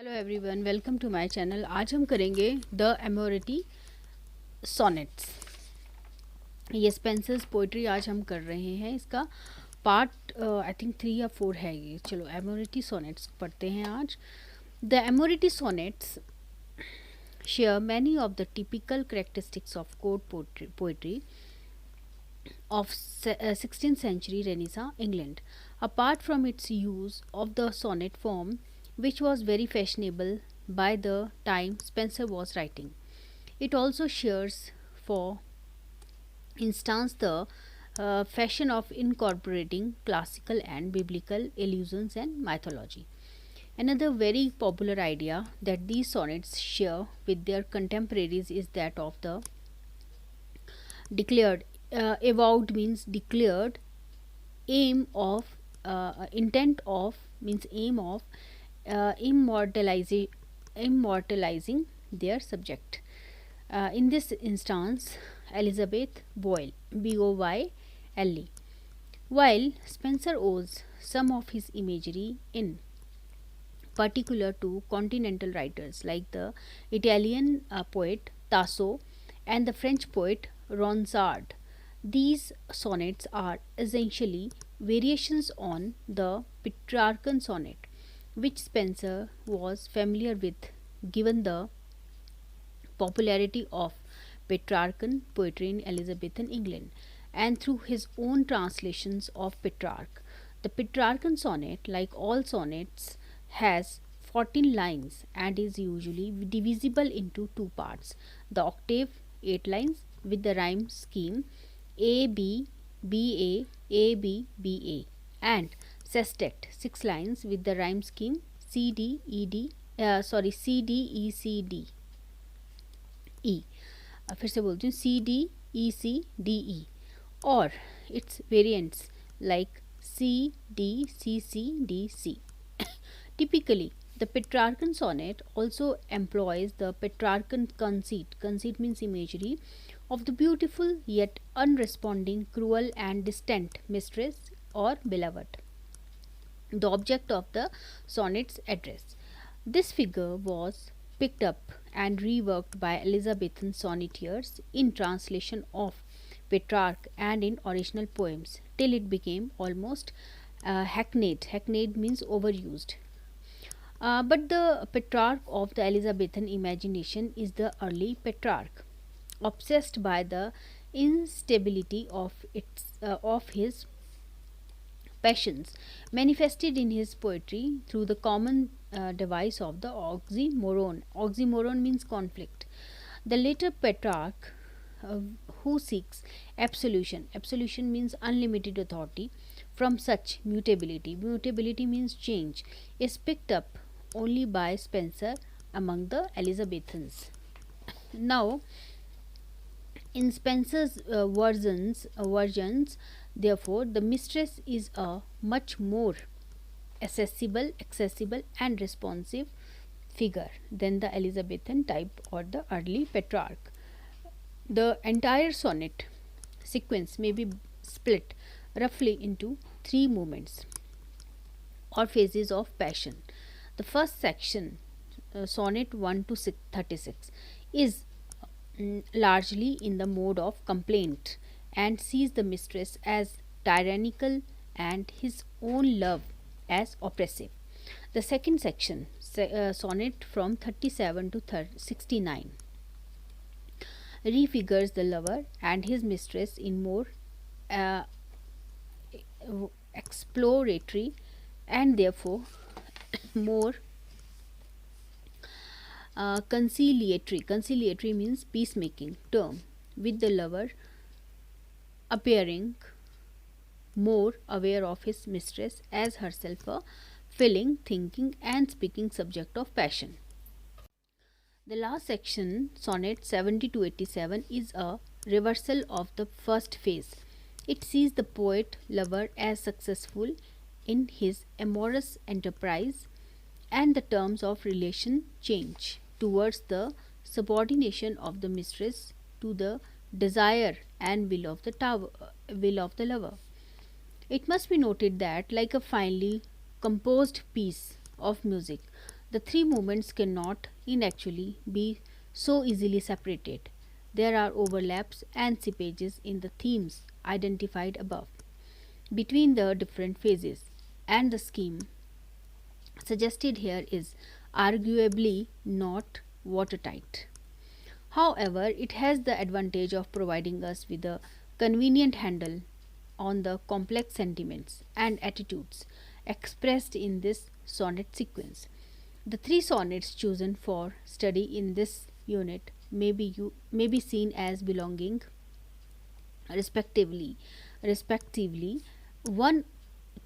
Hello everyone, welcome to my channel. आज हम करेंगे द एमोरिटी सोनेट्स। ये स्पेंसर्स पोइट्री आज हम कर रहे हैं। इसका पार्ट आई थिंक 3 या 4 है ये। चलो एमोरिटी सोनेट्स पढ़ते हैं आज। The Amoretti sonnets share many of the typical characteristics of court poetry of 16th century Renaissance England. Apart from its use of the sonnet form, which was very fashionable by the time Spenser was writing, it also shares, for instance, the fashion of incorporating classical and biblical allusions and mythology. Another very popular idea that these sonnets share with their contemporaries is that of the declared. Avowed means declared, aim of intent of means aim of immortalizing their subject. In this instance, Elizabeth Boyle, Boyle, while Spenser owes some of his imagery in particular to continental writers like the Italian poet Tasso and the French poet Ronsard. These sonnets are essentially variations on the Petrarchan sonnet, which Spenser was familiar with given the popularity of Petrarchan poetry in Elizabethan England and through his own translations of Petrarch. The Petrarchan sonnet, like all sonnets, has 14 lines and is usually divisible into two parts: the octave, 8 lines, with the rhyme scheme A B B A B B A, and sestet, 6 lines, with the rhyme scheme C D E D C D E C D E. फिर से बोलती हूँ C D E C D E, or its variants like C D C C D C. Typically, the Petrarchan sonnet also employs the Petrarchan conceit. Conceit means imagery of the beautiful yet unresponding, cruel and distant mistress or beloved, the object of the sonnet's address. This figure was picked up and reworked by Elizabethan sonneteers in translation of Petrarch and in original poems till it became almost hackneyed. Hackneyed means overused. But the Petrarch of the Elizabethan imagination is the early Petrarch, obsessed by the instability of his passions, manifested in his poetry through the common device of the oxymoron. Oxymoron means conflict. The later Petrarch, uh, who seeks absolution. Absolution means unlimited authority from such mutability. Mutability means change. Is picked up only by Spenser among the Elizabethans. Now, in Spenser's versions, therefore, the mistress is a much more accessible, and responsive figure than the Elizabethan type or the early Petrarch. The entire sonnet sequence may be split roughly into three movements or phases of passion. The first section, sonnet 1 to 36, is largely in the mode of complaint and sees the mistress as tyrannical and his own love as oppressive. The second section, sonnet from 37 to 69, refigures the lover and his mistress in more uh, exploratory and therefore more conciliatory. Conciliatory means peacemaking term, with the lover appearing more aware of his mistress as herself a feeling, thinking, and speaking subject of passion. The last section, sonnet 70 to 87, is a reversal of the first phase. It sees the poet lover as successful in his amorous enterprise, and the terms of relation change towards the subordination of the mistress to the desire and will of the lover. It must be noted that, like a finely composed piece of music, The three movements cannot inactually be so easily separated. There are overlaps and seepages in the themes identified above between the different phases, and the scheme suggested here is arguably not watertight. However, it has the advantage of providing us with a convenient handle on the complex sentiments and attitudes expressed in this sonnet sequence. The three sonnets chosen for study in this unit may be seen as belonging respectively respectively one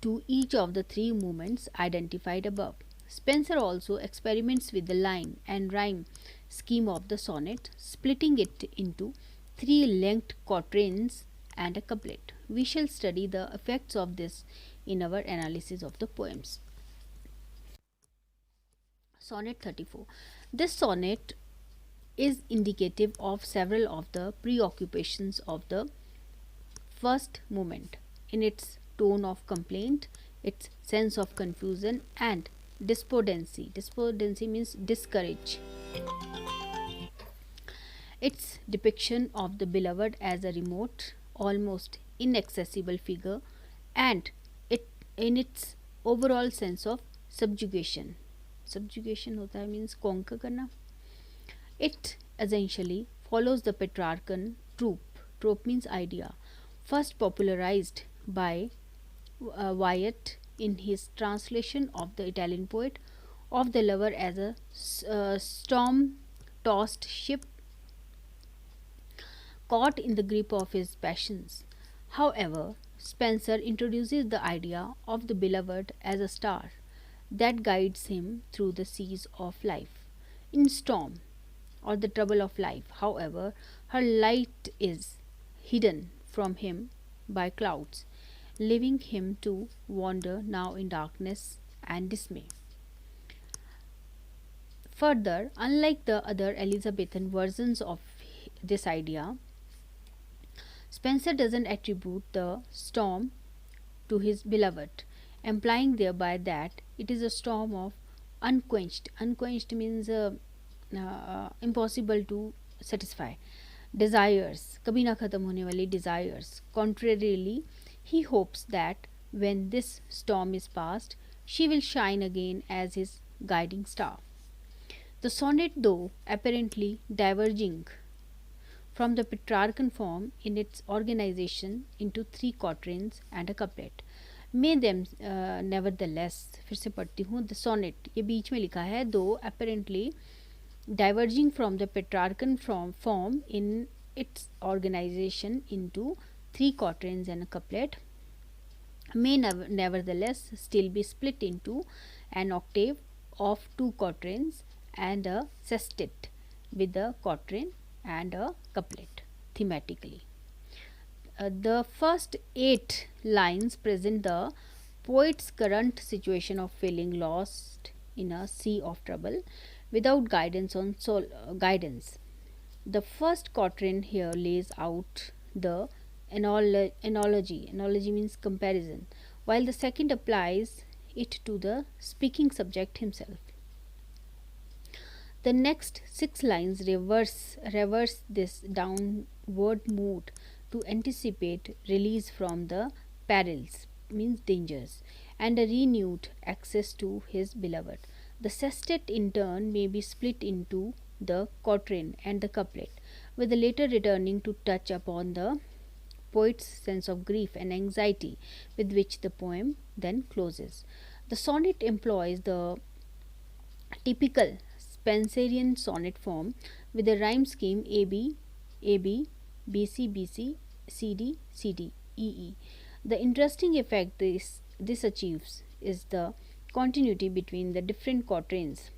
to each of the three movements identified above. Spenser also experiments with the line and rhyme scheme of the sonnet, splitting it into three length quatrains and a couplet. We shall study the effects of this in our analysis of the poems. Sonnet 34. This sonnet is indicative of several of the preoccupations of the first movement in its tone of complaint, its sense of confusion, and despondency. Despondency means discourage. Its depiction of the beloved as a remote, almost inaccessible figure, and it in its overall sense of subjugation. Subjugation होता है means conquer करना. It essentially follows the Petrarchan trope. Trope means idea, first popularized by Wyatt in his translation of the Italian poet of the lover as a storm tossed ship caught in the grip of his passions. However, Spenser introduces the idea of the beloved as a star that guides him through the seas of life. In storm or the trouble of life, however, her light is hidden from him by clouds, leaving him to wander now in darkness and dismay. Further, unlike the other Elizabethan versions of this idea, Spenser doesn't attribute the storm to his beloved, implying thereby that it is a storm of unquenched. Unquenched means impossible to satisfy. Desires, कभी ना खत्म होने वाली desires. Contrarily, he hopes that when this storm is past, she will shine again as his guiding star. The sonnet, though apparently diverging from the Petrarchan form in its organization into three quatrains and a couplet, may them nevertheless, फिर से पढ़ती हूँ, the sonnet ये बीच में लिखा है, though apparently diverging from the Petrarchan form in its organization into three quatrains and a couplet, may nevertheless still be split into an octave of two quatrains and a sestet with a quatrain and a couplet thematically. The first 8 lines present the poet's current situation of feeling lost in a sea of trouble without guidance. The first quatrain here lays out the analogy. Analogy means comparison, while the second applies it to the speaking subject himself. The next 6 lines reverse this downward mood to anticipate release from the perils, means dangers, and a renewed access to his beloved. The sestet in turn may be split into the quatrain and the couplet, with the latter returning to touch upon the poet's sense of grief and anxiety with which the poem then closes. The sonnet employs the typical Spenserian sonnet form with a rhyme scheme AB, AB, BC, BC, CD, CD, EE. The interesting effect this achieves is the continuity between the different quatrains,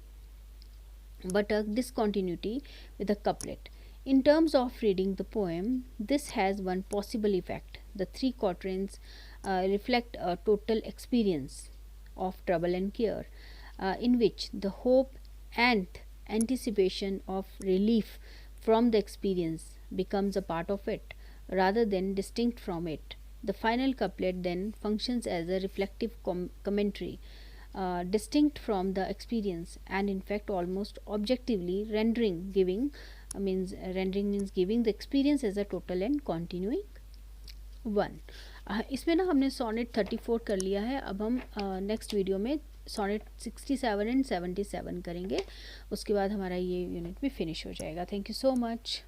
but a discontinuity with a couplet. In terms of reading the poem, this has one possible effect. The three quatrains reflect a total experience of trouble and care, in which the hope and anticipation of relief from the experience becomes a part of it rather than distinct from it. The final couplet then functions as a reflective commentary distinct from the experience, and in fact almost objectively rendering means giving the experience as a total and continuing one. इसमें ना हमने sonnet 34 कर लिया है. अब हम next video में sonnet 67 and 77 करेंगे. उसके बाद हमारा ये यूनिट भी फिनिश हो जाएगा. Thank you so much.